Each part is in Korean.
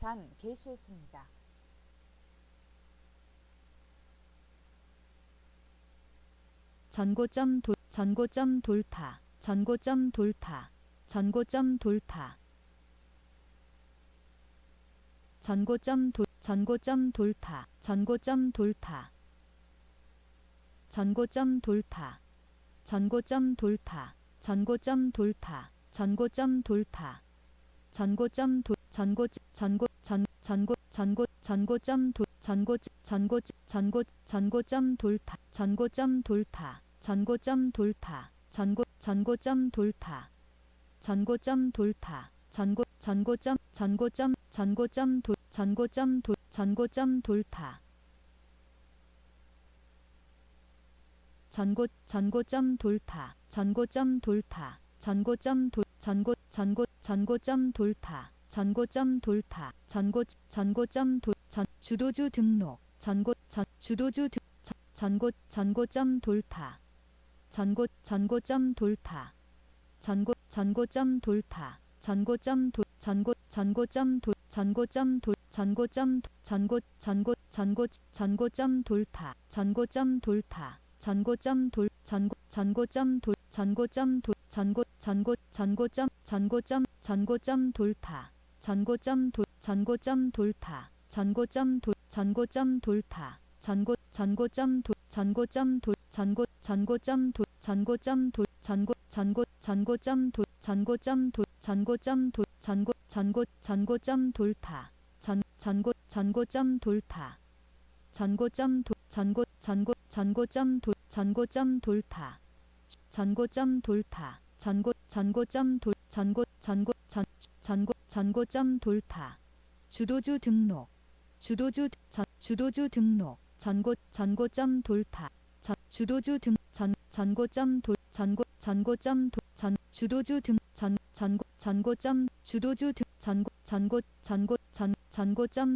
방산 개시했습니다. 전고점 돌파, 전고점 돌파, 전고점 돌파, 전고점 돌파, 전고점 돌파, 전고점 돌파, 전고점 돌파, 전고점 돌파, 전고점 돌파, 전고점 돌파, 전고점 돌, 전고, 전고, 전, 전고, 전고, 전고점 돌, 전고점 돌파, 전고점 돌파, 전고점 돌파, 전고점 돌파, 전고점 돌파, 전고점 돌파, 전고점 돌파, 전고점 돌파, 전고점 돌파, 전고점 돌파, 전고점 돌, 주도주 등록, 주도주 전고점 돌파, 전고점 돌파, 전고점 돌파, 전고점 돌, 전고점 돌, 전고점 돌파, 전고점 돌파, 전고점 돌, 전고점 돌, 전고점 돌파, 전고점 돌, 전고점 돌파, 전고점 돌, 전고점 돌파, 전고점 돌, 전고점 돌, 전고점 돌, 전고점 돌, 전고점 돌, 전고점 돌, 전고점 돌, 전고점 돌파, 전고점 돌파, 전고점 돌, 전고점 돌, 전고점 돌파, 전고점 돌파, 전고점 돌파, 주도주 등록, 주도주 등록, 전고점 돌파, 주도주 등, 전고점 돌, 전고점 돌, 주도주 등, 전고점, 주도주 등, 전고점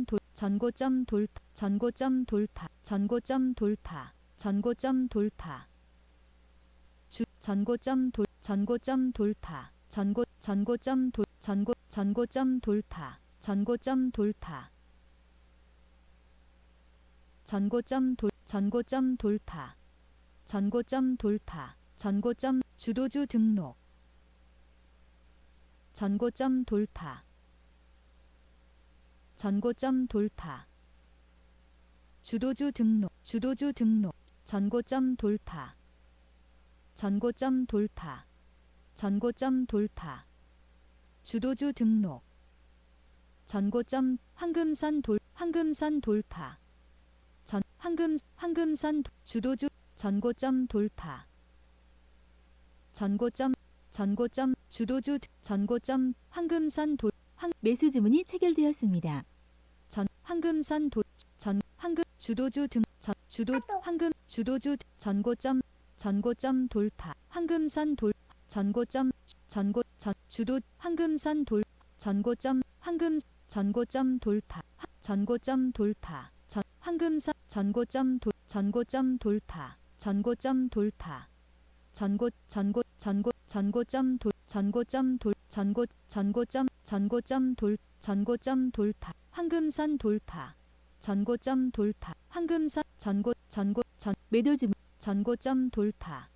돌, 전고점 돌파, 전고점 돌파, 전고점 돌파, 전고점 돌파, 전고점 돌, 전고점 돌파, 전고점 돌, 전고점 돌파, 전고점 돌파, 전고점 돌, 전고점 돌파, 전고점 돌파, 전고점, 주도주 등록, 전고점 돌파, 전고점 돌파, 주도주 등록, 전고점 돌파, 전고점 돌파, 전고점 돌파, 주도주 등록, 전고점, 황금선 돌파, 황금선 주도주, 전고점 돌파, 전고점, 주도주, 전고점, 황금선 돌, 매수 주문이 체결되었습니다. 황금선 돌, 주도주 등, 주도주, 전고점 돌파, 황금선 돌, 주도, 황금선 돌, 전고점 돌파, 전고점 돌파, 황금선, 전고점 돌, 전고점 돌파, 전고점 돌파, 전고점 돌, 전고점 돌파, 황금선 돌파, 전고점 돌파, 황금선, 매도 주문, 전고점 돌파,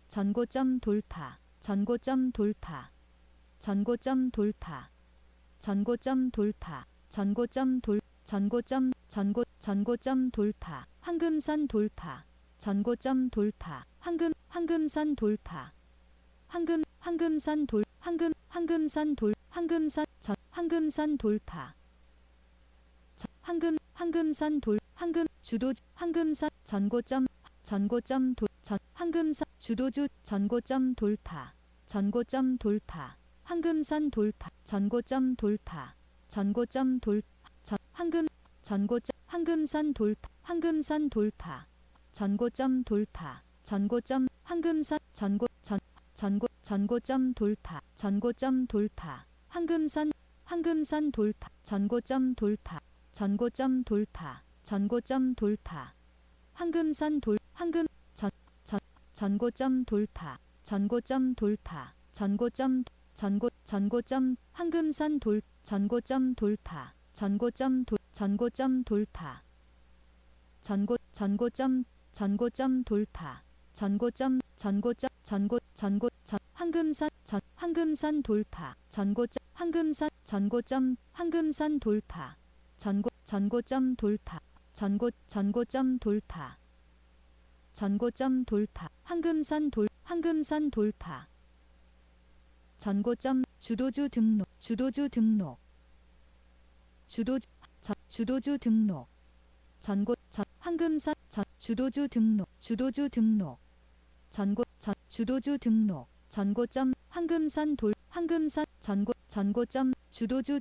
전고점 돌파, 전고점 돌파, 전고점 돌파, 전고점 돌파, 전고점 돌파, 황금선 돌파, 전고점 돌파, 황금선 돌파, 황금선 돌, 황금선 돌파, 황금선 돌, 주도, 황금선, 전고점 돌, 황금선, 주도주, 전고점 돌파, 전고점 돌파, 황금선 돌파, 전고점 돌파, 전고점 돌, 황금선 돌파, 전고점 돌파, 전고점, 황금선, 전고점 돌파, 전고점 돌파, 황금선 돌파, 전고점 돌파, 전고점 돌파, 전고점 돌파, 황금선 돌, 전고점 돌파, 전고점 돌파, 전고점, 전고점 황금선 전고점 돌파 전고점 돌파 전고점 돌파 황금선 돌파 황금선 돌파 전고점 돌파 전고점 돌파 황금선 돌파 전고점 주도주 등록 주도주 등록 황금선 주도주 등록 주도주 등록 전고점 황금선 전고점 주도주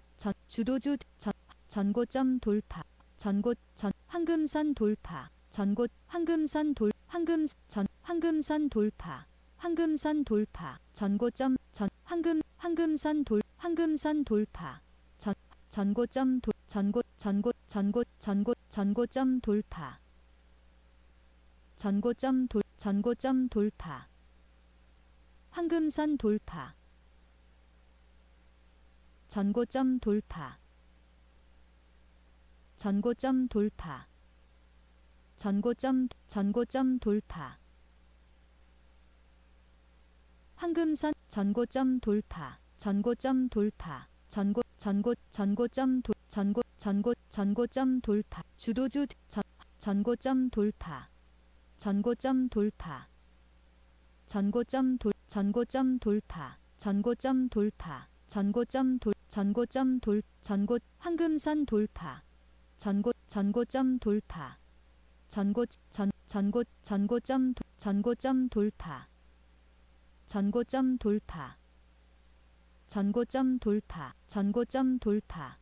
전고점 돌파 황금선 돌파 황금선 돌파 전고점 황금선 돌파 전고점 돌파 전고점 돌파 황금선 돌파 전고점 돌파 전고점 돌파 전고점 돌파 황금선 전고점 돌파 전고점 돌파 전고점 돌파 주도주 전고점 돌파 전고점 돌파 전고점 돌파 황금선 돌파 전고점 돌파 전고점 돌파 전고점 돌파 전고점 돌파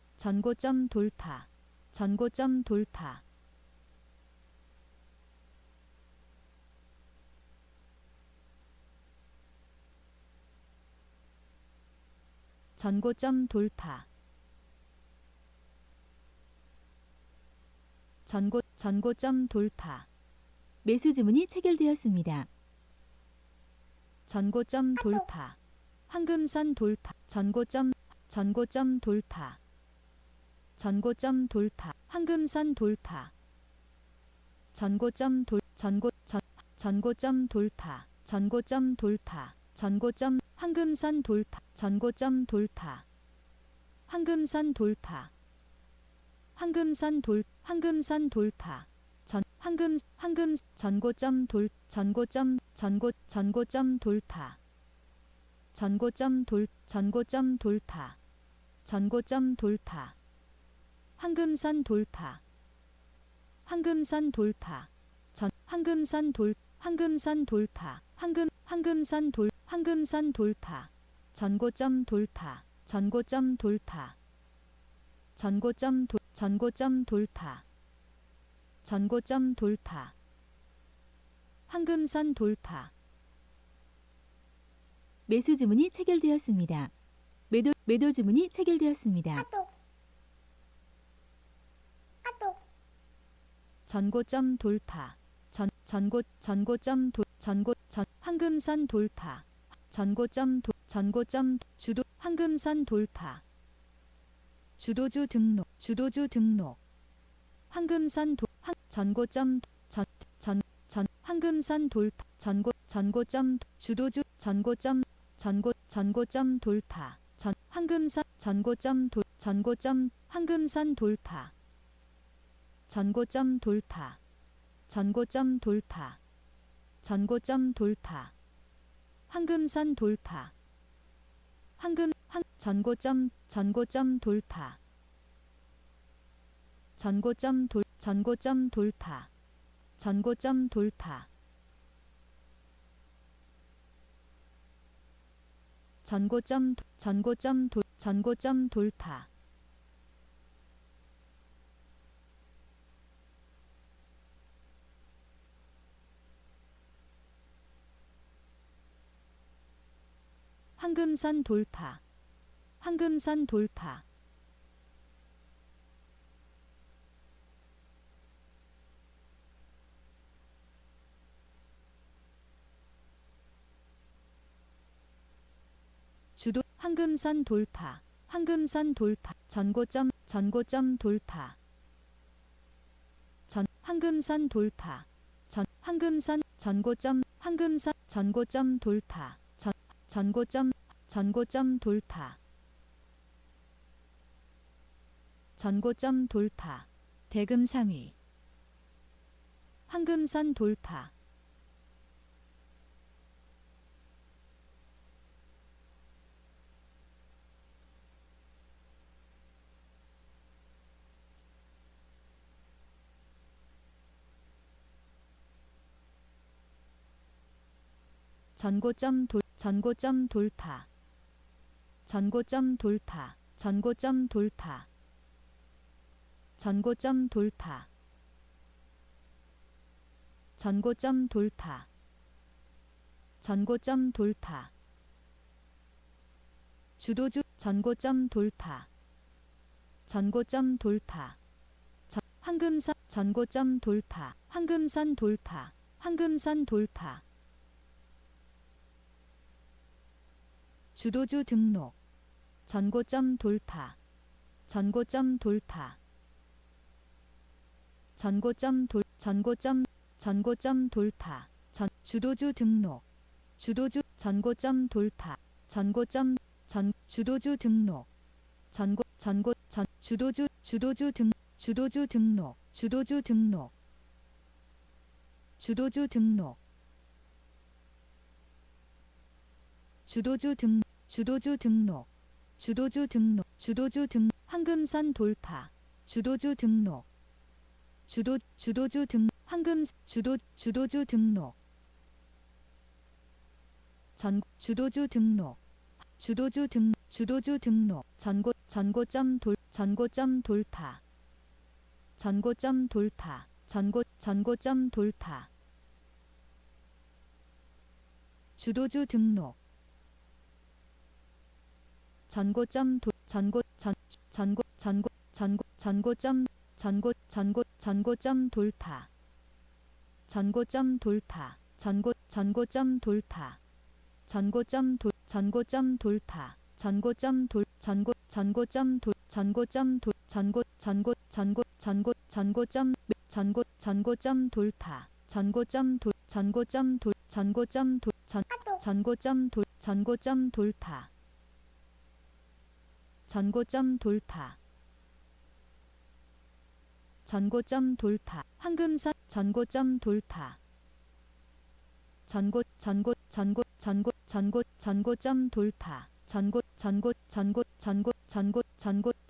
전고점 돌파 전고점 돌파 전고점 돌파 전고점 돌파 매수 주문이 체결되었습니다. 전고점 돌파 황금선 돌파 전고점 돌파 전고점 돌파 황금선 돌파 전고점 돌파 전고점 황금선 돌파 전고점 돌파 황금선 돌파 황금선 돌파 전고점 돌파 전고점 돌파 황금선 돌파 황금선 돌파 황금선 돌파 전고점 돌파 전고점 돌파 황금선 돌파 매수 주문이 체결되었습니다. 매도 주문이 체결되었습니다. 전고점 돌파 황금선 돌파 전고점 주도 황금선 돌파 주도주 등록 황금선 전고점 황금선 돌파 전고점 주도주 전고점 돌파 황금선 전고점 황금선 돌파 전고점 돌파 전고점 돌파 황금선 돌파 전고점 돌파 전고점 돌파 전고점 돌파 전고점 돌파 황금선 돌파 황금선 돌파 주도 황금선 돌파. 황금선 돌파. 전고점 돌파. 황금선 돌파. 황금선 전고점 돌파. 전고점 돌파. 전고점 돌파. 대금 상위. 황금선 돌파. 전고점 돌파. 전고점 돌파. 전고점 돌파. 전고점 돌파. 전고점 돌파. 전고점 돌파. 전고점 돌파. 주도주 전고점 돌파. 전고점 돌파. 황금선 전고점 돌파. 황금선 돌파. 황금선 돌파. 주도주 등록. 전고점 돌파. 전고점 돌파. 전고점 돌파. 주도주 등록. 주도주 전고점 돌파. 주도주 등록. 주도주 등록. 주도주 등록. 주도주 등록. 주도주 등록. 주도주 등록. 황금선 돌파. 주도주 등록. 주도주 등록. 주도주 등록. 주도주 등록. 주도주 등록. 전고점 돌파. 전고점 돌파. 전고점 돌파. 주도주 등록. 전고점 돌파. 전고점 돌파. 전고점 돌파. 전고점 돌파. 전고점 돌파. 전고점 돌파. 전고점 돌파. 전고점 돌파. 황금선 전고점 돌파. 전고점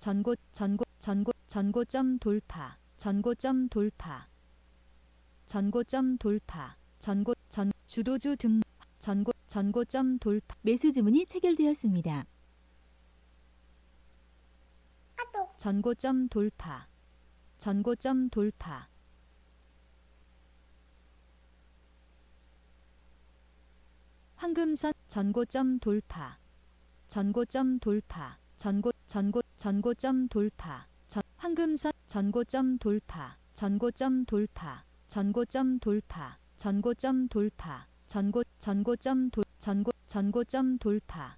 돌파. 전고점 돌파. 전고점 돌파. 전고점 돌파. 주도주 등. 전고점 돌파. 매수 주문이 체결되었습니다. 전고점 돌파. 전고점 돌파. 황금선 전고점 돌파. 전고점 돌파. 전고점 돌파. 황금선 전고점 돌파. 전고점 돌파. 전고점 돌파. 전고점 돌파. 전고점 돌파.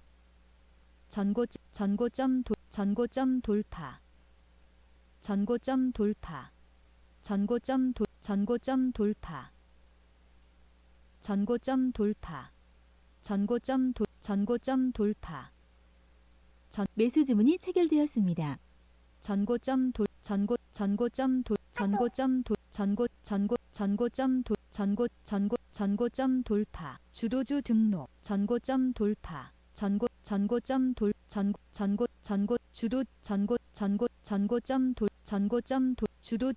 전고점 돌파. 전고점 돌파. 전고점 돌파. 전고점 돌파. 전고점 돌파. 매수 주문이 체결되었습니다. 전고점 돌파. 주도주 등록. 전고점 돌파. 전고점 돌파.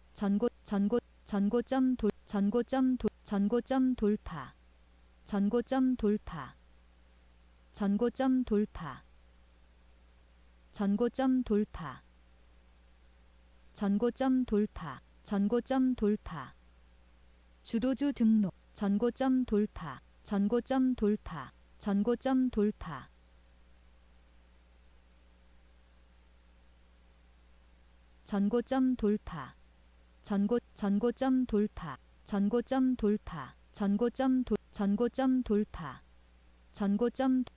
전고점 돌파. 전고점 돌파. 전고점 돌파. 전고점 돌파. 전고점 돌파. 주도주 등록. 전고점 돌파. 전고점 돌파. 전고점 돌파. 전고점 돌파. 전고점 돌파. 전고점 돌파. 전고점 돌파.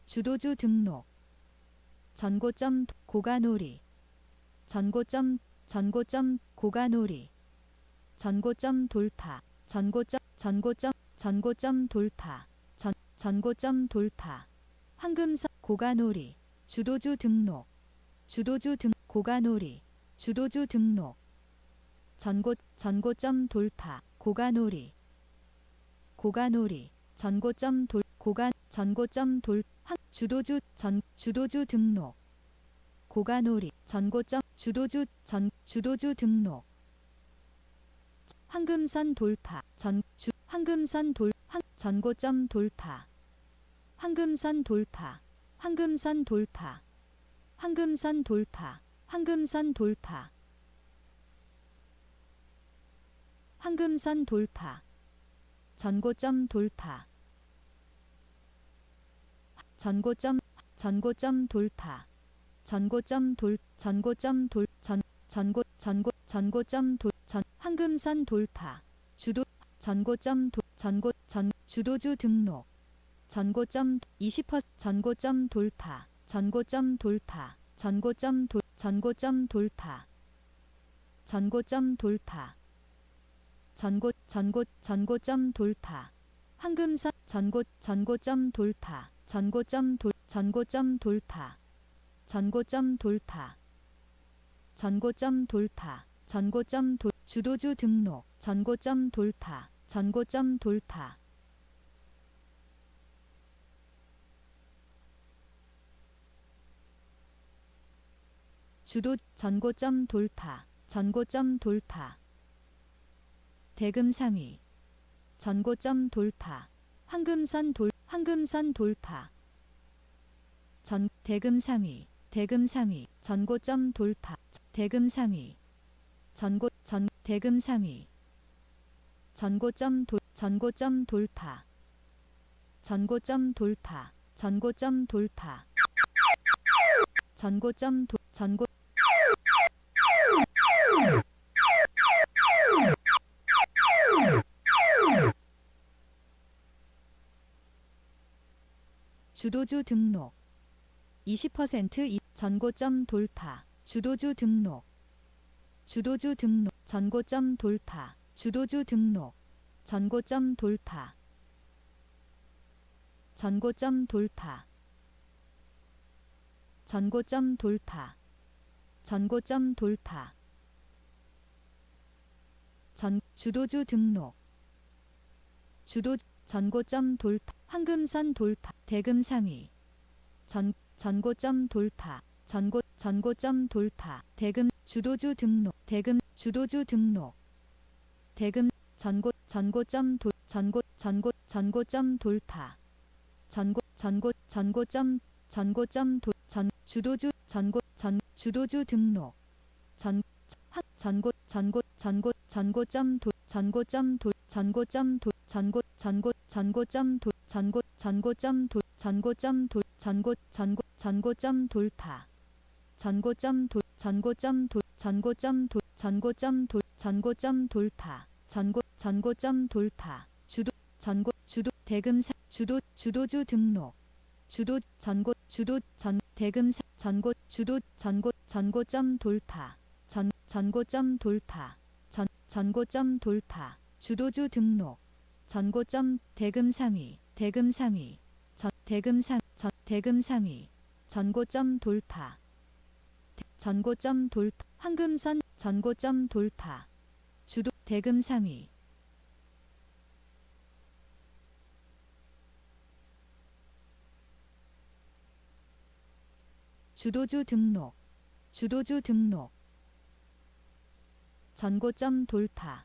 주도주 등록. 전고점 고가놀이 전고점 고가놀이 전고점 돌파 전고점 돌파 전고점 돌파 황금선 고가놀이 주도주 등록 고가놀이 주도주 등록 전고점 돌파 고가놀이 전고점 주도주 등록 고가놀이 주도주 등록 황금선 돌파 전고점 돌파 황금선 돌파 전고점 돌파 전고점 돌파 황금선 돌파 주도주 등록 전고점 20% 전고점 돌파 전고점 돌파 전고점 돌파 황금선 전고점 돌파 전고점 돌파 주도주 등록 전고점 돌파 전고점 돌파 대금상위 전고점 돌파 황금선 돌파 대금상위 전고점 돌파 대금상위 대금상위 전고점 돌파 주도주 등록 20% 전고점 돌파 주도주 등록 전고점 돌파 주도주 등록 전고점 돌파 전고점 돌파 주도주 등록 전고점 돌파 황금선 돌파 대금상위 전고점 돌파 전고점 돌파 주도주 등록 전고점 돌파 주도주 등록 전고점 돌파 전고점 돌파 주도주 등록 전고점 돌파 전고점 돌파 주도주 등록 전고점 대금상위 전고점 돌파 황금선 전고점 돌파 대금상위 주도주 등록 전고점 돌파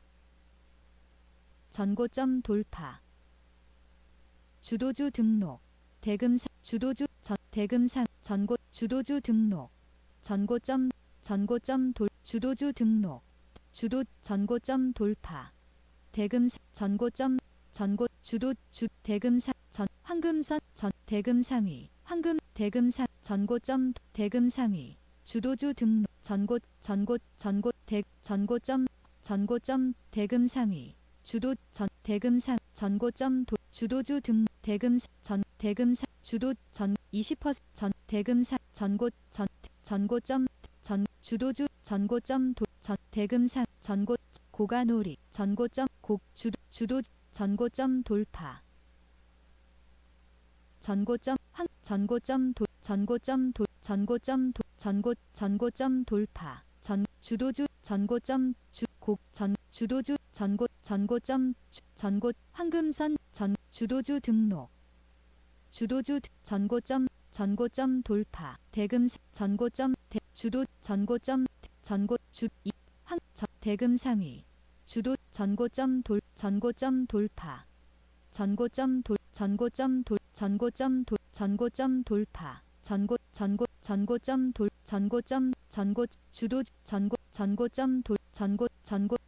주도주 등록 주도주 등록 주도주 등록 전고점 돌파 황금선 대금상위 전고점 주도주 등록 전고점 대금상위 전고점 주도주 등록 20% 대금상 전고점 전 주도주 전고점 전 대금상 전고 고가놀이 전고점 주도 전고점 돌파 전고점 전고점 돌파 주도주 전고점 주도주 전고점 황금선 주도주 등록 주도주 전고점 돌파 대금상 주도 대금상위 주도 전고점 돌파 전고점 돌파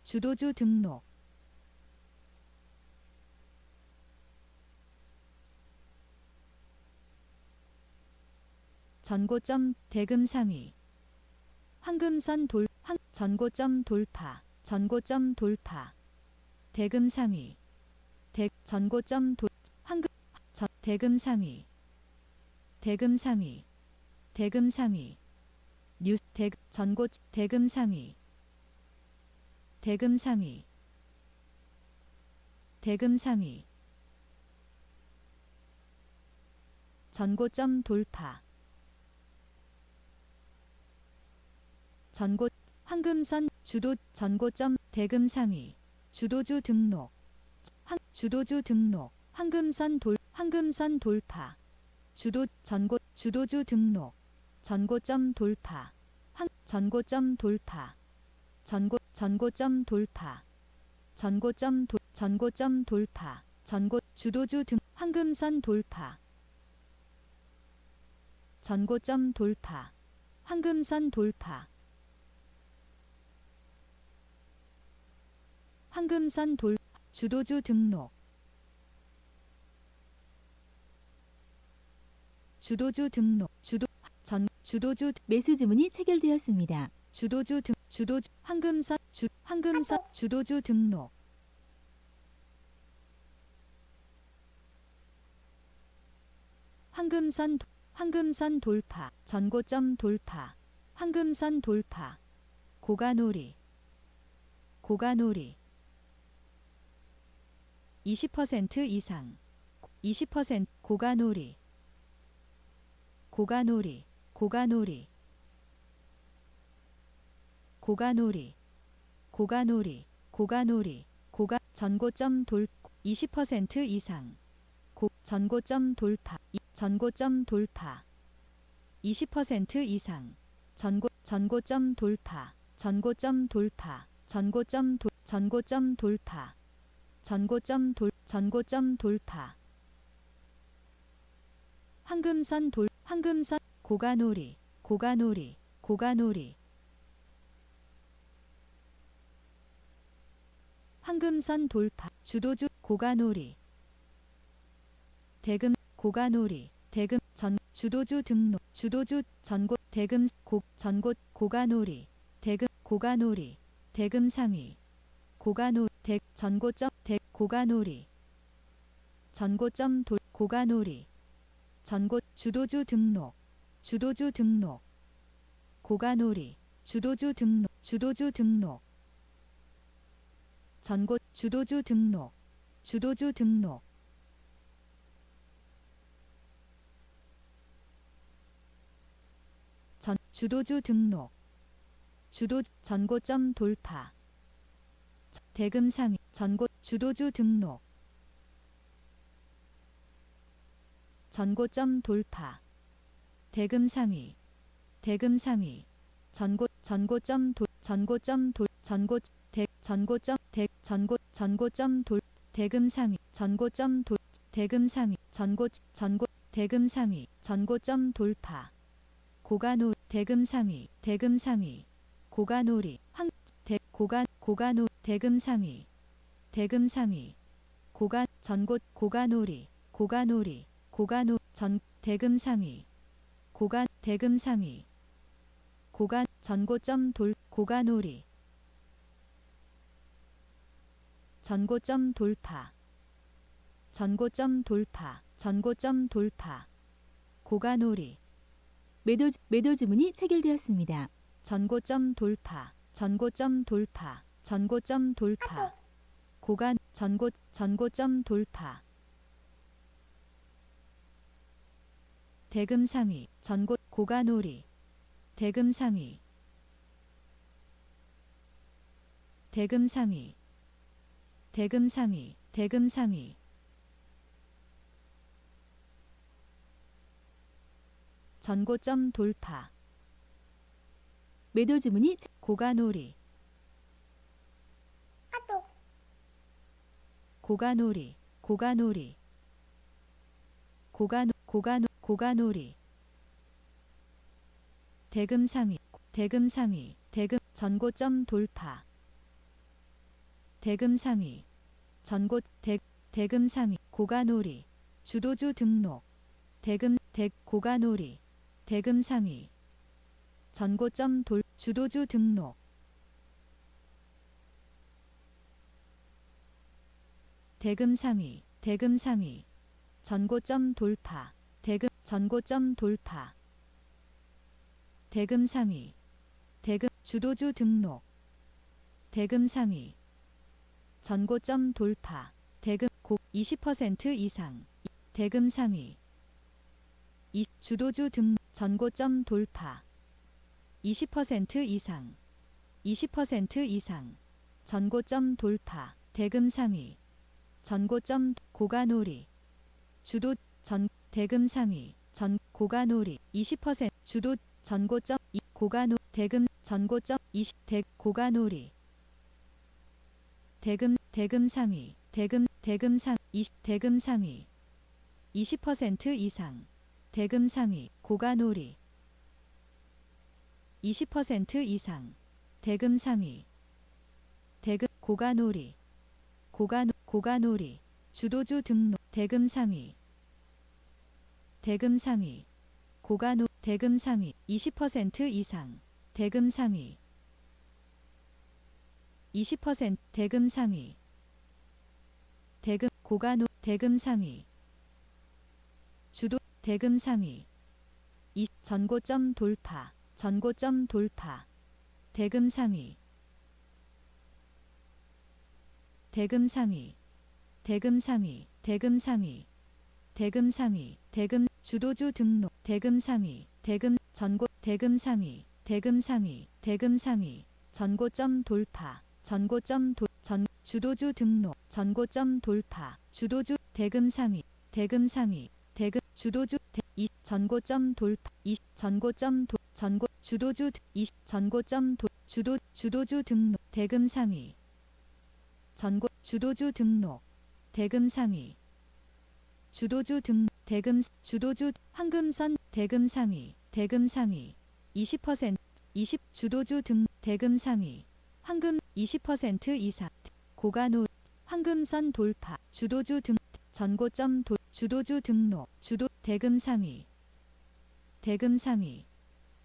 주도주 등록 전고점 대금상위 황금선 전고점 돌파 대금상위 전고점 대금상위 뉴스 대금상위 전고점 돌파 황금선 전고점 대금상위 주도주 등록 황금선 돌파 주도주 등록 전고점 돌파 전고점 돌파 주도주 등 황금선 돌파 전고점 돌파 황금선 돌파 황금선 주도주 등록 주도주 매수 주문이 체결되었습니다. 주도주 황금선 주도주 등록 황금선 돌파 전고점 돌파 황금선 돌파 고가놀이 20% 이상 20% 고가놀이 전고점 20% 이상 전고점 돌파 20% 이상 전고점 돌파 전고점 돌파 황금선 고가놀이 황금선 돌파 주도주 고가놀이 대금 주도주 등록 고가놀이 대금상위 전고점 주도주 등록 고가놀이 주도주 등록 주도주 등록 전고점 돌파 대금상위 주도주 등록 전고점 돌파 대금상위 전고점 대금상위 전고점 돌파 고가놀이 대금상위 고가놀이 대금상위 고가놀이 대금상위 전고점 고가놀이 전고점 돌파 고가놀이 매도 주문이 체결되었습니다. 전고점 돌파, 전고점 돌파, 전고점 돌파, 전고점 돌파, 대금 상위, 고가놀이, 대금 상위, 대금 상위, 대금 상위, 대금 상위, 전고점 돌파, 매도 주문이 고가놀이, 고가놀이, 고가놀이, 고가놀이, 대금 상위, 대금 상위, 대금 전고점 돌파, 대금 상위, 대금 상위, 고가놀이, 주도주 등록, 고가놀이, 대금 상위, 전고점 주도주 등록, 대금 상위, 전고점 돌파, 전고점 돌파, 대금 상위, 주도주 등록, 대금 상위, 전고점 돌파, 20% 이상, 대금 상위, 주도주 등록, 전고점 돌파, 20% 이상, 20% 이상, 전고점 돌파, 대금 상위, 전고점 고가놀이, 대금 상위, 고가놀이, 20% 주도, 전고점, 대금, 전고점, 고가놀이, 대금 상위, 대금 상위, 20% 이상, 대금 상위, 고가놀이, 20% 이상, 대금 상위, 고가놀이, 고가놀이, 주도주 등록, 대금 상위, 대금 상위, 대금 상위, 20% 이상, 대금 상위, 20% 대금 상위, 대금 상위, 주도, 대금 상위, 전고점 돌파, 전고점 돌파, 대금 상위, 대금 상위, 대금 상위, 대금 상위, 대금 상위, 대금 주도주 등록, 대금 상위, 대금 상위, 대금 상위, 대금 상위, 전고점 돌파, 주도주 등록, 전고점 돌파, 주도주, 대금 상위, 대금 주도주, 전고점 돌파, 주도주, 전고점 주도주 등록, 대금 상위, 주도주 등록, 대금 상위, 주도주 주도주, 황금선, 대금 상위, 20%, 주도주 등, 대금 상위, 황금, 20% 이상, 고가놀, 황금선 돌파, 주도주 등, 전고점 주도주 등록, 대금 상위, 대금 상위,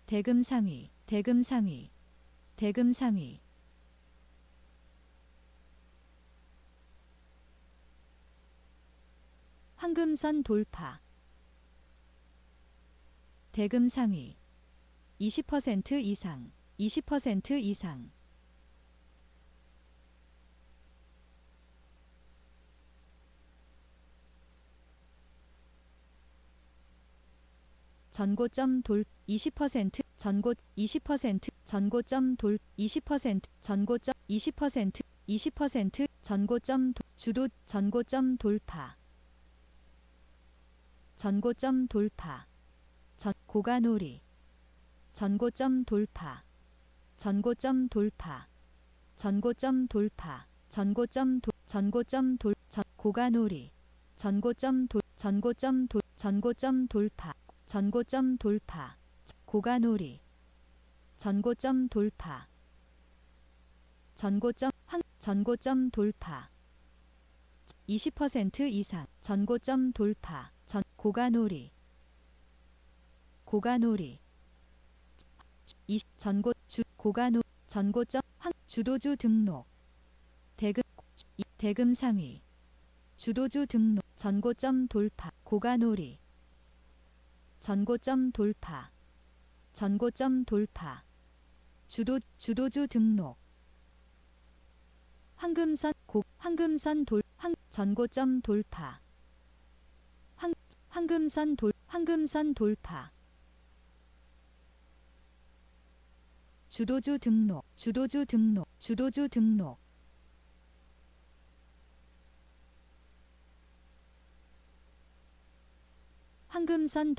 대금 상위, 대금 상위, 대금 상위, 황금선 돌파, 대금 상위, 20% 이상, 20% 이상, 전고점 20% 전고 20% 전고점 20% 전고점 20% 전고점 주도 전고점 돌파, 전고점 돌파, 고가놀이, 전고점 돌파, 전고점 돌파, 전고점 돌파, 고가놀이, 전고점 돌파, 전고점 돌파, 고가놀이, 전고점 돌파, 전고점 돌파, 20% 이상, 전고점 돌파, 고가놀이, 고가놀이, 전고점, 주도주 등록, 대금 상위, 주도주 등록, 전고점 돌파, 고가놀이, 전고점 돌파, 전고점 돌파. 주도주 등록. 황금선 전고점 돌파. 황금선 돌파. 주도주 등록. 황금선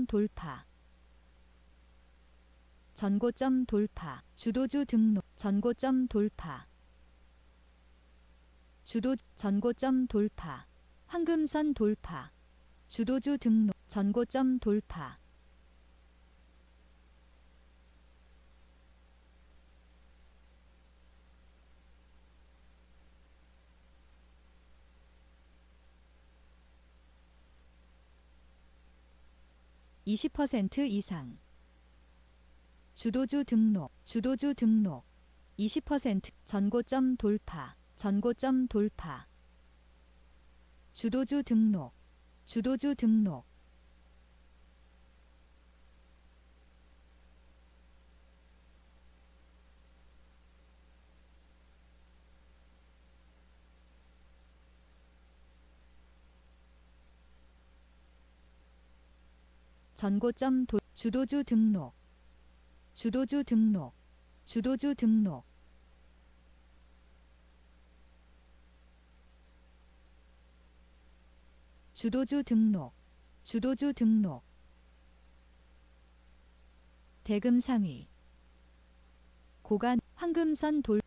돌파. 전고점 돌파. 주도주 등록. 전고점 돌파. 전고점 돌파. 황금선 돌파. 주도주 등록. 전고점 돌파. (20% 이상) 주도주 등록. 20% 전고점 돌파. 주도주 등록. 주도주 등록. 주도주 등록. 대금상위.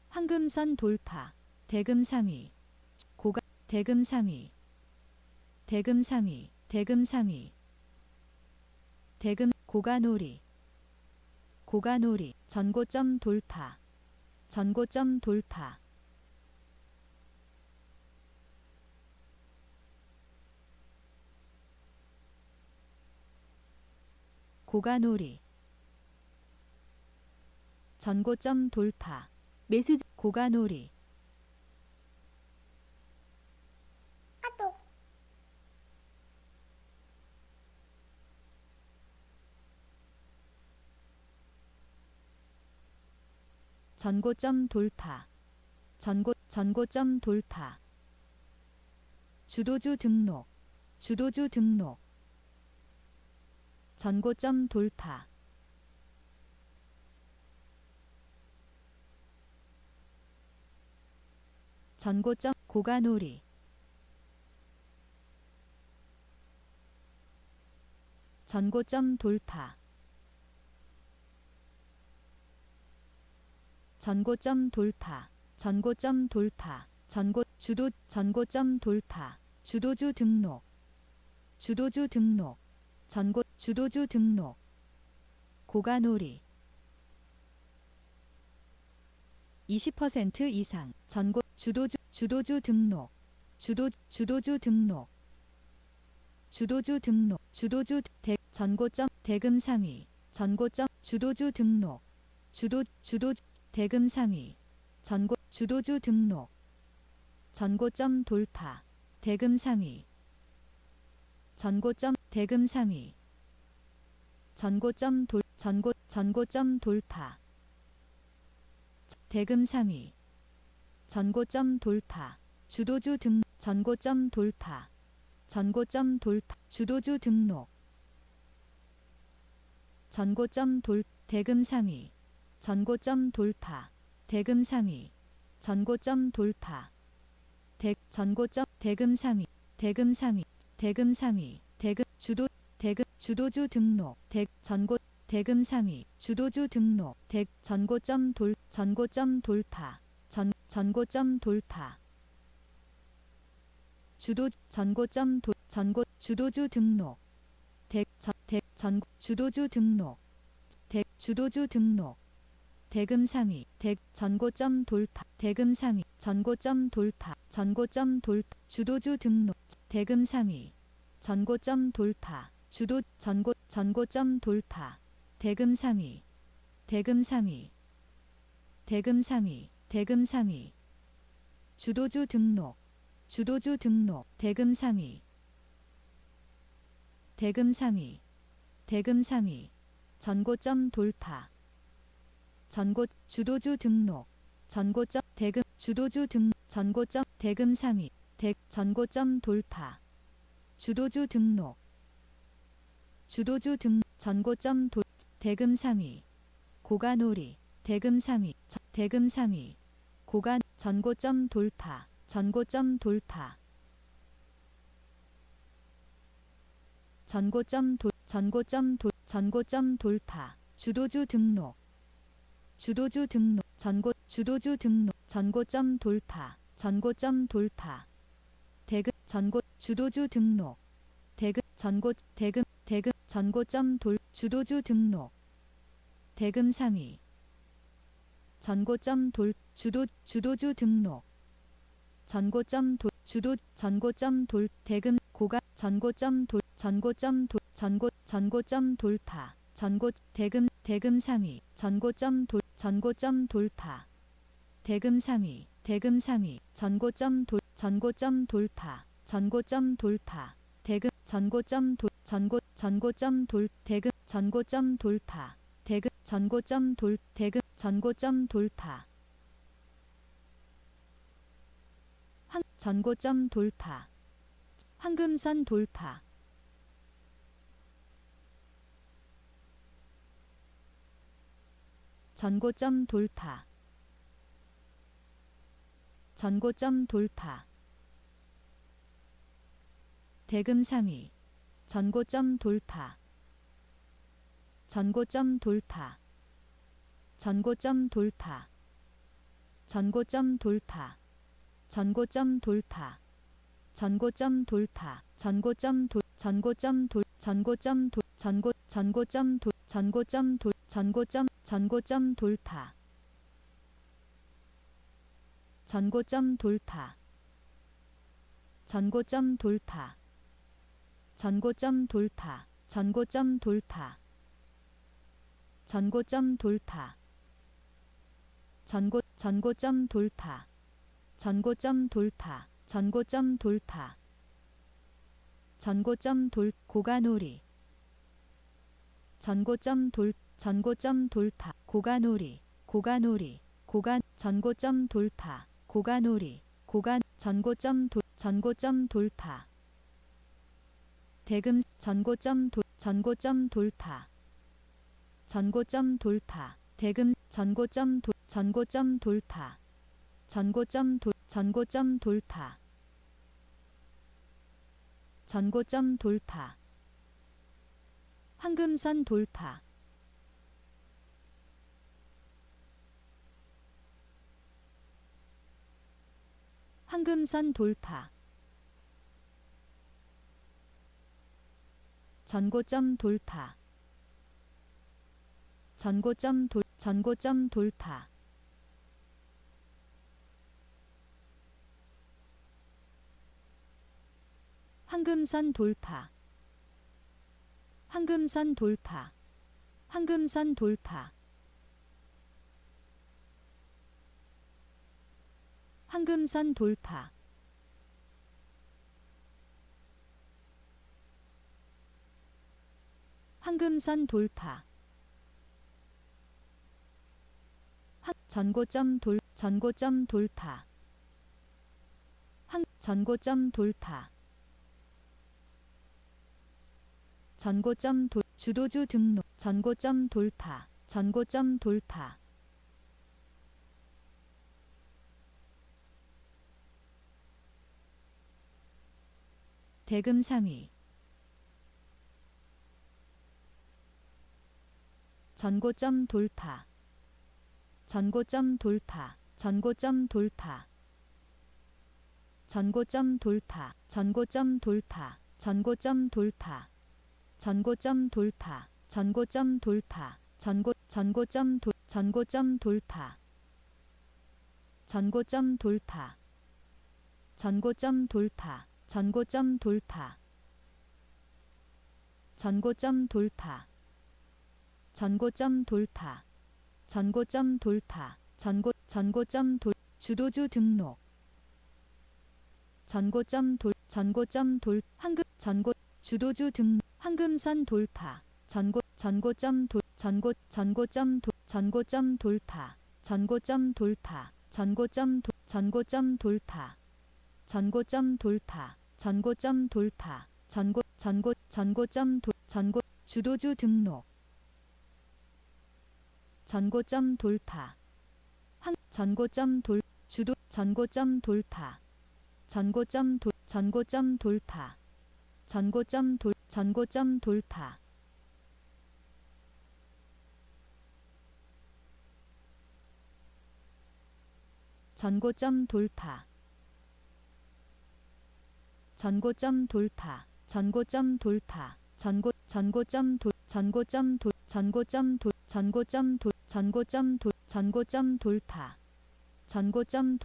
황금선 돌파. 대금상위. 고가놀이. 전고점 돌파. 고가놀이. 전고점 돌파. 매수 고가놀이. 전고점 돌파. 전고점 돌파. 주도주 등록. 전고점 돌파. 전고점 고가놀이. 전고점 돌파. 전고점 돌파. 전고점 돌파. 주도주 등록. 주도주 등록. 고가놀이. 20% 이상 주도주 등록. 전고점 대금상위. 주도주 등록. 대금상위. 주도주 등록. 전고점 돌파. 대금상위. 대금상위. 전고점 돌파. 대금상위. 전고점 돌파. 주도주 등. 전고점 돌파. 주도주 등록. 대금상위. 전고점 돌파. 대금상위. 전고점 돌파. 대금상위. 주도주 등록. 대금상위. 주도주 등록. 전고점 돌파. 전고점 돌파. 주도주 등록. 주도주 등록. 대금상위. 전고점 돌파. 대금상위. 전고점 돌파. 주도주 등록. 대금상위. 전고점 돌파. 전고점 돌파. 대금상위. 주도주 등록. 대금상위. 대금 상위, 대금 상위, 전고점 돌파, 전고, 주도주 등록, 전고점, 대금, 주도주 등, 전고점, 대금 상위, 전고점 돌파, 주도주 등록, 주도주 등, 전고점 돌, 대금 상위, 고가놀이, 대금 상위, 대금 상위, 고가, 전고점 돌파, 전고점 돌파, 전고점 돌, 전고점 돌, 전고점 돌파, 주도주 등록, 주도주 등록, 주도주 등록, 전고점 돌파, 전고점 돌파, 대금, 주도주 등록, 대금, 대금, 전고점 돌, 주도주 등록, 대금 상위, 전고점 돌, 주도주 등록, 전고점 돌, 전고점 돌, 대금, 고가, 전고점 돌, 전고점 돌, 전고점 돌파, 대금 상위, 전고점 돌파, 대금 상위, 전고점 돌파, 전고점 돌파, 대금, 전고점 돌, 대금, 전고점 돌파, 대금, 전고점 돌파, 전고점 돌파, 황금선 돌파, 전고점 돌파, 전고점 돌파, 대금 상위, 전고점 돌파, 전고점 돌파, 전고점 돌파, 전고점 돌파, 전고점 돌파, 전고점 돌파, 전고점 돌, 전고점 돌, 전고점 돌, 전고점 돌, 전고점 돌, 전고점 돌파, 전고점 돌파, 전고점 돌파, 전고점 돌파, 전고점 돌파, 전고점 돌파, 전고점 돌파, 전고점 돌파, 전고점 돌파, 전고점 돌, 고가놀이, 전고점 돌파, 고가놀이, 전고점 돌파, 고가놀이, 전고점 돌파, 대금, 전고점 돌파, 전고점 돌파, 대금, 전고점 돌파, 전고점 돌파, 전고점 돌파, 황금선 돌파, 황금선 돌파, 전고점 돌파, 전고점 돌파, 황금선 돌파, 황금선 돌파, 황금선 돌파, 황금선 돌파, 황금선 돌파, 전고점 돌파, 전고점 돌파, 전고점 돌, 주도주 등록, 전고점 돌파, 전고점 돌파, 대금 상위, 전고점 돌파, 전고점 돌파, 전고점 돌파, 전고점 돌파, 전고점 돌파, 전고점 돌파, 전고점 돌파, 전고점 돌파, 전고점 돌파, 전고점 돌파, 전고점 돌파, 전고점 돌파, 전고점 돌파, 전고점 돌파, 전고점 돌파, 전고점 돌, 주도주 등록, 전고점 돌, 황금, 주도주 등, 황금선 돌파. 전고점 돌파. 전고점 돌파. 전고점 돌파. 주도주 등록. 전고점 돌파. 전고점 돌파. 전고점 돌파. 전고점 돌파. 전고점 돌파. 전고점 돌파. 전고점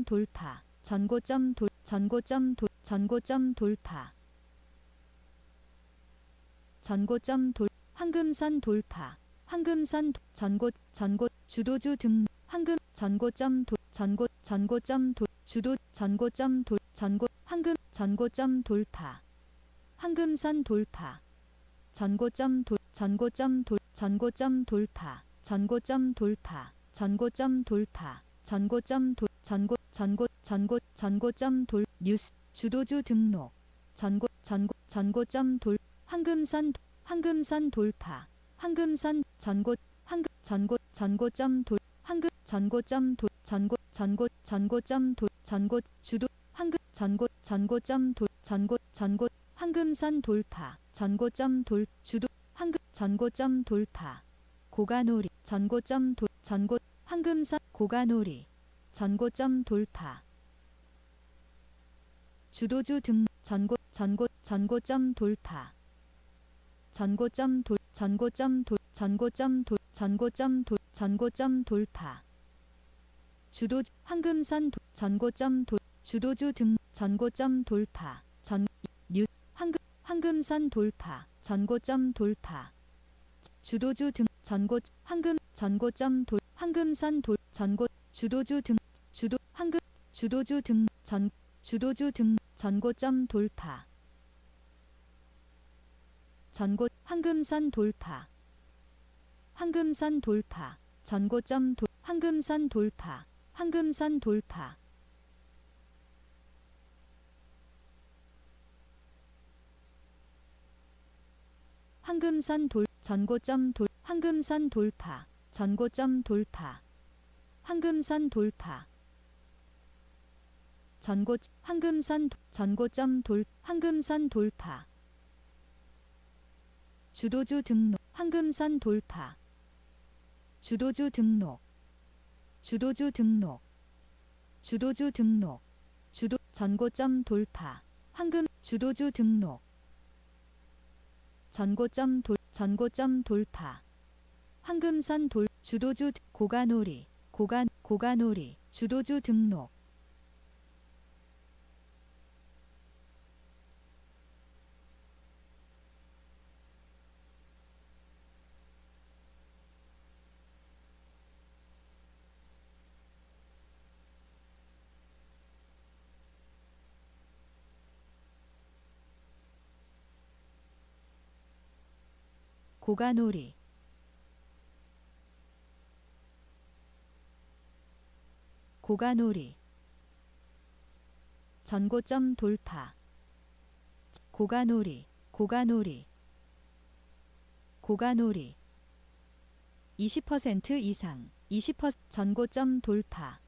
돌파. 전고점 돌파. 전고점 돌파. 전고점 돌파. 황금선 돌파. 황금선 주도주 등 전고점 돌파. 황금선 돌파. 전고점 돌파. 뉴스. 주도주 등록. 전고점 황금선 돌파. 황금선 전고점 주도 황금선 돌파. 전고점 돌파. 고가놀이. 황금선 고가놀이. 전고점 돌파. 주도주 등 전고점 돌파. 전고점 돌파. 주도주 황금선 주도주 등 전고점 돌파. 황금선 돌파. 전고점 돌파. 주도주 등 황금선 주도주 등 전고점 돌파. 황금선 돌파. 황금선 돌파. 황금선 돌파. 황금선 돌파. 황금선 황금선 돌파. 전고점 돌파. 황금선 돌파. 황금선 돌파. 주도주 등록. 황금선 돌파. 주도주 등록. 전고점 돌파. 주도주 등록. 전고점 돌파. 황금선 주도주 고가놀이. 주도주 등록. 고가놀이. 전고점 돌파. 고가놀이. 20% 이상. 20% 전고점 돌파.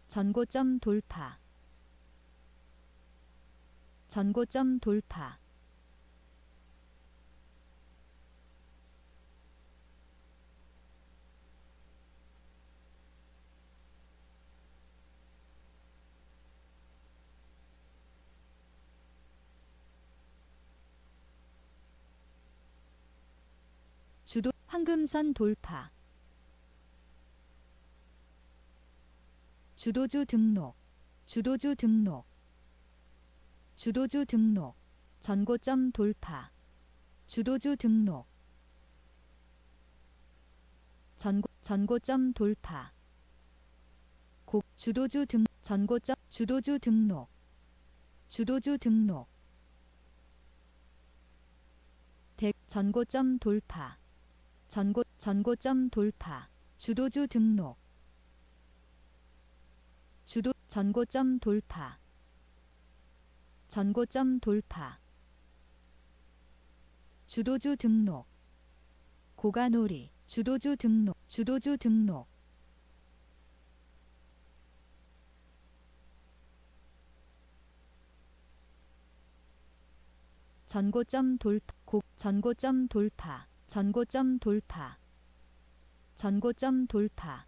전고점 돌파. 황금선 돌파. 주도주 등록. 전고점 돌파. 주도주 등록. 전고점 돌파. 주도주 등 전고점 주도주 등록 주도주 등록 전고점 돌파 전고점 돌파 주도주 등록 전고점 돌파 전고점 돌파 주도주 등록 고가놀이 주도주 등록 전고점 돌파 전고점 돌파 전고점 돌파 전고점 돌파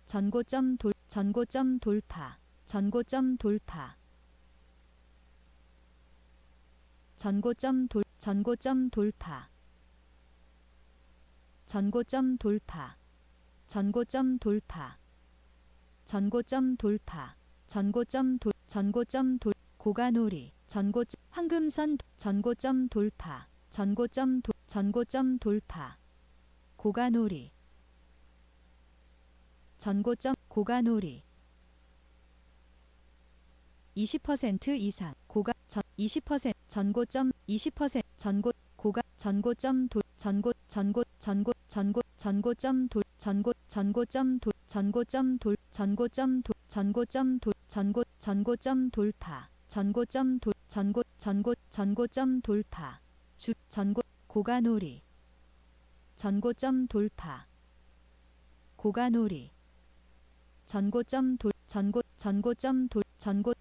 전고점 돌파 전고점 돌파 전고점 돌파 전고점 돌파 전고점 돌파 전고점 돌파 전고점 고가놀이 황금선 전고점 돌파 전고점 돌파 고가놀이 고가놀이 20% 이상 20% 전고점 20% 전고점 돌파 전고점 돌파 고가놀이 전고점 돌파 고가놀이 전고점 돌파 전고점 돌파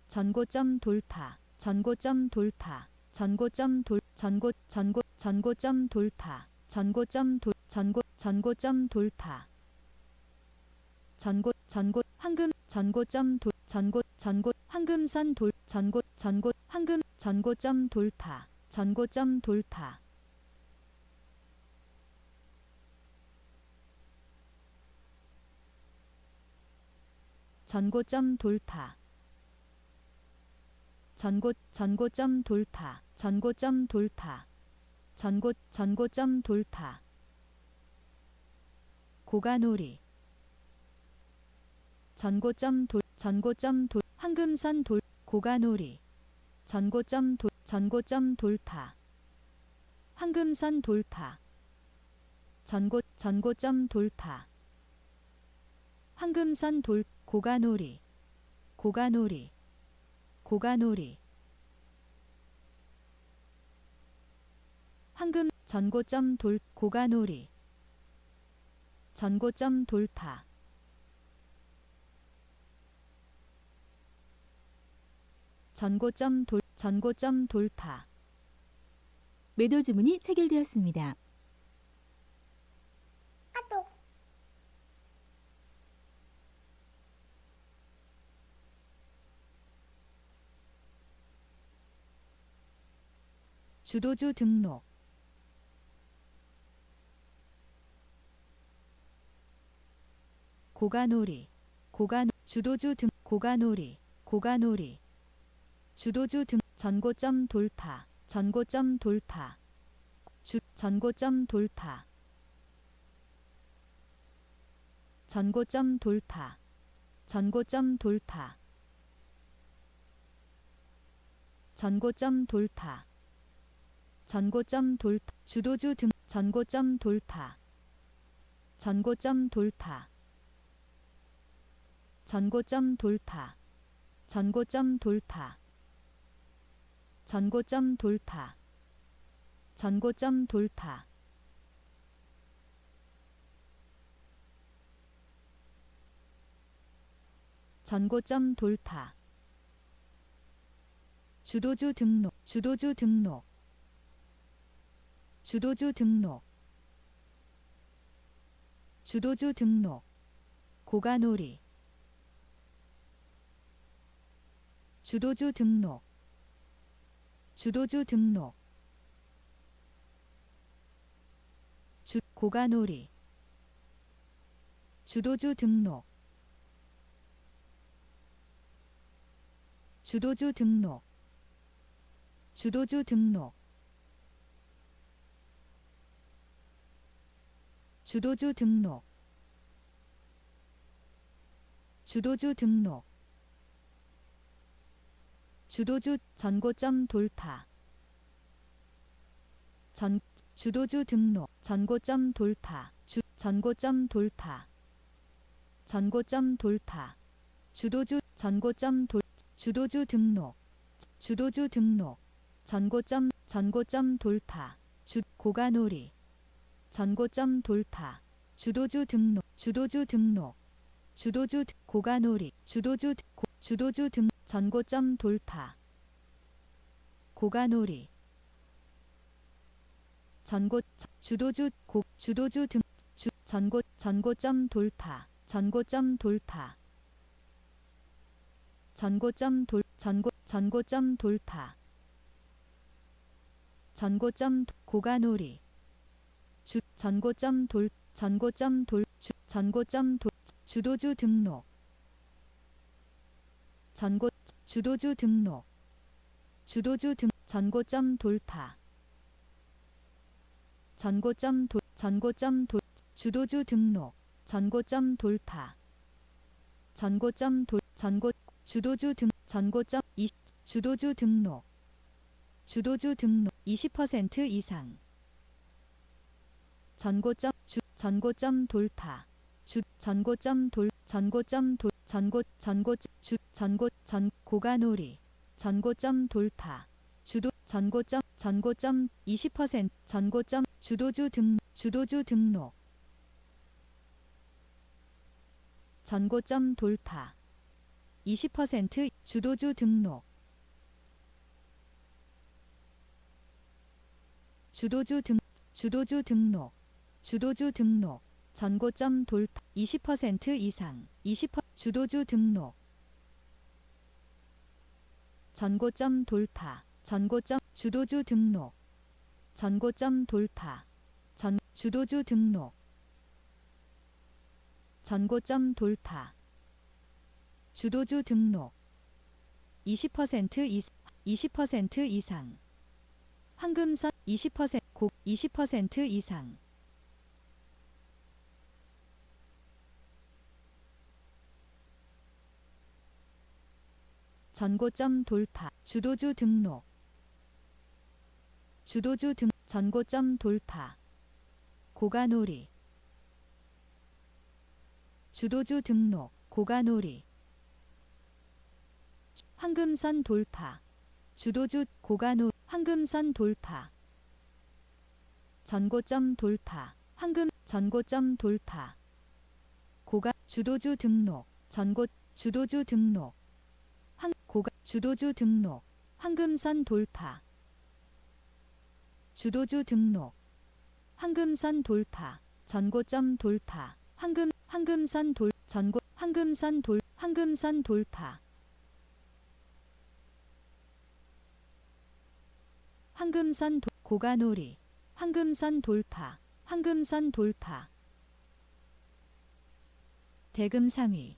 전고점 돌파 전고점 돌파 황금선 전고점 돌파 전고점 돌파 전고점 돌파 전고점 돌파 전고점 돌파 전고점 돌파 고가놀이 황금선 고가놀이 전고점 돌파 황금선 돌파 전고점 돌파 황금선 고가놀이 전고점 고가놀이 전고점 돌파 전고점 돌파 매도 주문이 체결되었습니다. 주도주 등록 고가놀이 주도주 등 고가놀이 주도주 등 전고점 돌파 전고점 돌파 전고점 돌파 전고점 돌파 전고점 돌파 전고점 돌파 전고점 돌파 주도주 등 전고점 돌파 전고점 돌파 전고점 돌파 전고점 돌파 전고점 돌파 전고점 돌파 전고점 돌파 주도주 등록 주도주 등록 고가놀이 주도주 등록 고가놀이 주도주 등록 주도주 등록 주도주 등록 주도주 전고점 돌파 주도주 등록 전고점 돌파 전고점 돌파 전고점 돌파 주도주 전고점 주도주 등록 주도주 등록 전고점 돌파 고가놀이 전고점 돌파 주도주 등록 고가놀이 주도주 등 전고점 돌파 고가놀이 주도주 등 전고점 돌파 전고점 돌파 전고점 돌파 전고점 고가놀이 주도주 등록 주도주 등록 전고점 돌파 주도주 등록 전고점 돌파 주도주 등록 20% 이상 전고점 돌파 고가놀이 전고점 돌파 전고점 20% 주도주 등록 전고점 돌파 20% 주도주 등록 전고점 돌파 20% 이상 20% 전고점 돌파 주도주 등록 전고점 돌파 주도주 등록 전고점 돌파 주도주 등록 20% 이상 황금선 20% 이상 전고점 돌파 주도주 등록 전고점 돌파 고가놀이 주도주 등록 고가놀이 황금선 돌파 황금선 돌파 전고점 돌파 전고점 돌파 주도주 등록 주도주 등록 황금선 돌파 주도주 등록 황금선 돌파 전고점 돌파 황금선 돌파 고가놀이 황금선 돌파 대금상위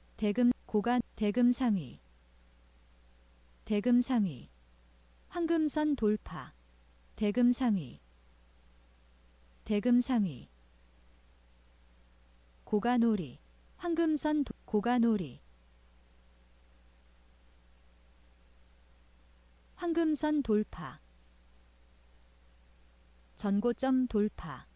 대금상위 황금선 돌파 대금상위 고가놀이 고가놀이 황금선 돌파 전고점 돌파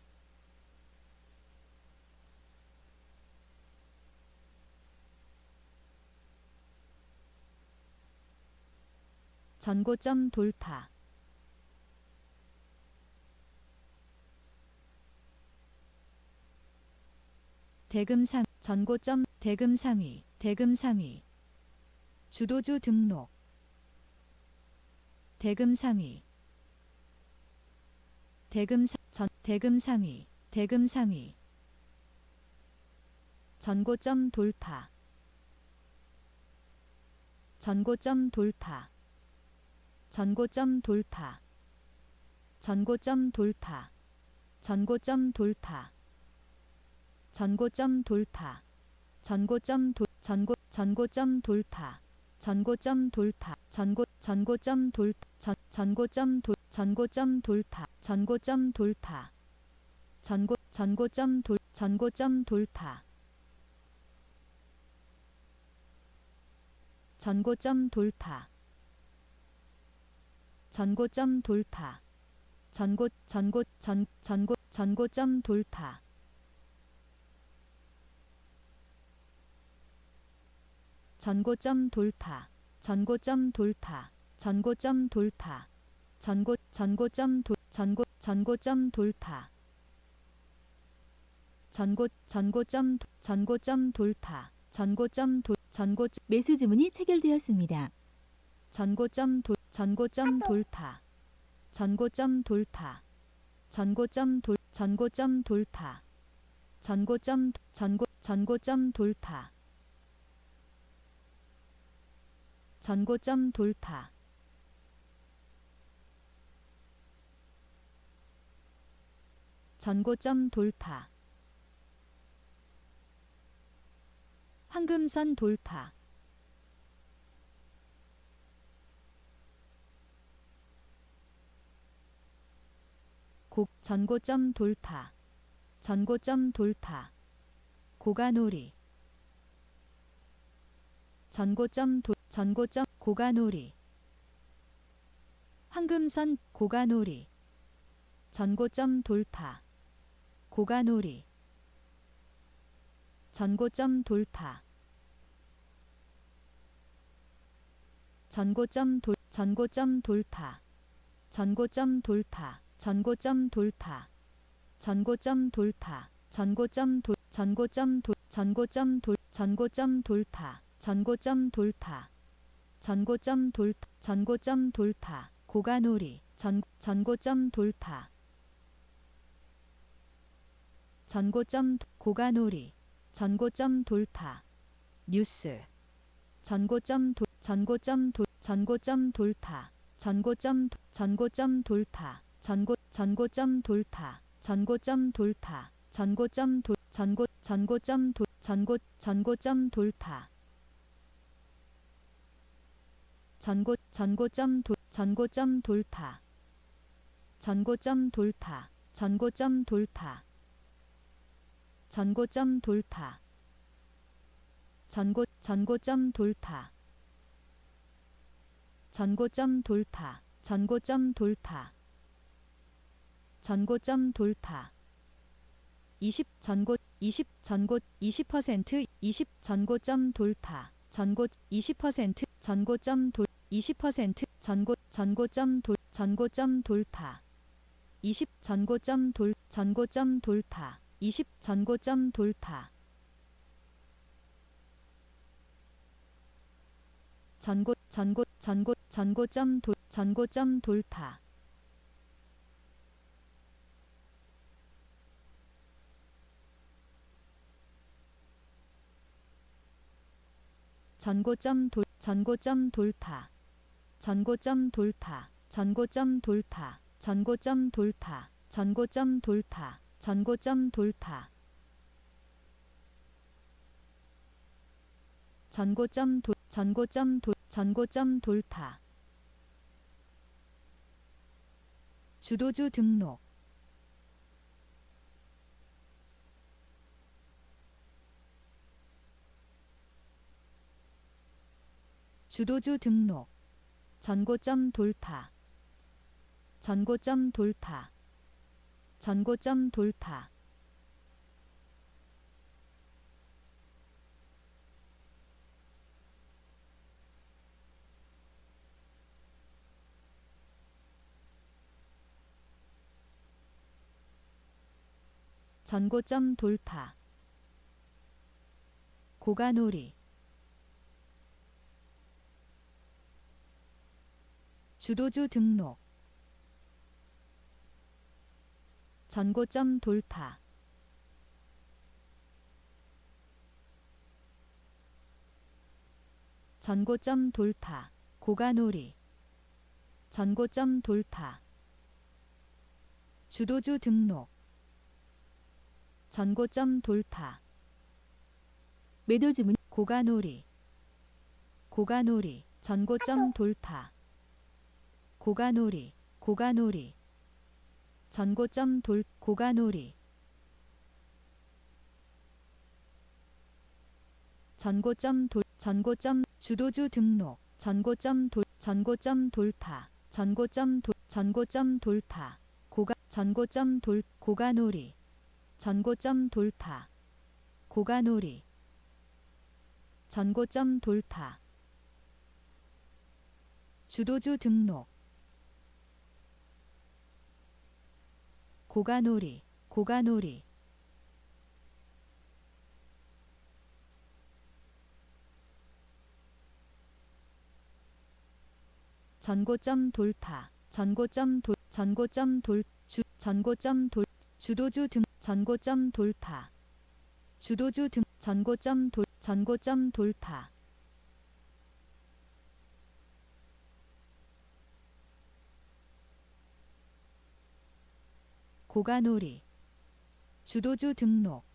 전고점 돌파 대금상위 주도주 등록 대금상위 전고점 돌파 전고점 돌파 전고점 돌파 전고점 돌파 전고점 돌파 전고점 돌파 전고점 돌파 전고점 돌파 전고점 돌파 전고점 돌파 전고점 돌파 전고점 전고점 돌파. 전고점 돌파. 전고점 돌파. 전고점 돌파. 전고점 돌파. 전고점 돌파. 전고점 돌파. 전고점 돌파. 전고점 돌파. 매수 주문이 체결되었습니다. 전고점 돌파. 전고점 돌파. 전고점 돌파. 전고점 돌파. 전고점 돌파. 전고점 돌파. 황금선 돌파. 전고점 돌파. 전고점 돌파. 고가놀이. 고가놀이. 황금선 고가놀이. 전고점 돌파. 고가놀이. 전고점 돌파. 전고점 돌파. 전고점 돌파. 전고점 돌파. 전고점 돌파. 전고점 돌파. 전고점 돌파. 전고점 돌파. 고가놀이. 전고점 돌파. 고가놀이. 전고점 돌파. 뉴스. 전고점 돌파. 전고점 돌파. 전고점 돌파. 전고점 돌파. 전고점 돌파. 전고점 돌파. 전고점 돌파. 전고점 돌파. 전고점 돌파. 전고점 돌파. 전고점 돌파. 전고점 돌파. 전고점 돌파. 전고점 돌파. 20 전고점 돌파. 20% 전고점 돌파. 20 전고점 돌파. 20 전고점 돌파. 전고점 돌파. 전고점 돌파. 전고점 돌파. 전고점 돌파. 전고점 돌파. 전고점 돌파. 전고점 돌파. 전고점 돌파. 주도주 등록. 주도주 등록. 전고점 돌파. 전고점 돌파. 전고점 돌파. 전고점 돌파. 고가놀이. 주도주 등록. 전고점 돌파. 전고점 돌파. 고가놀이. 전고점 돌파. 주도주 등록. 전고점 돌파. 매도 주문. 고가놀이. 고가놀이. 전고점 돌파. 고가놀이. 고가놀이. 전고점 고가놀이. 전고점 주도주 등록 전고점 돌파 전고점 돌파 고가놀이 전고점 돌파 고가놀이 전고점 돌파 주도주 등록 고가놀이 전고점 돌파 주도주 등 전고점 돌파 주도주 등 전고점 돌파 고가놀이 주도주 등록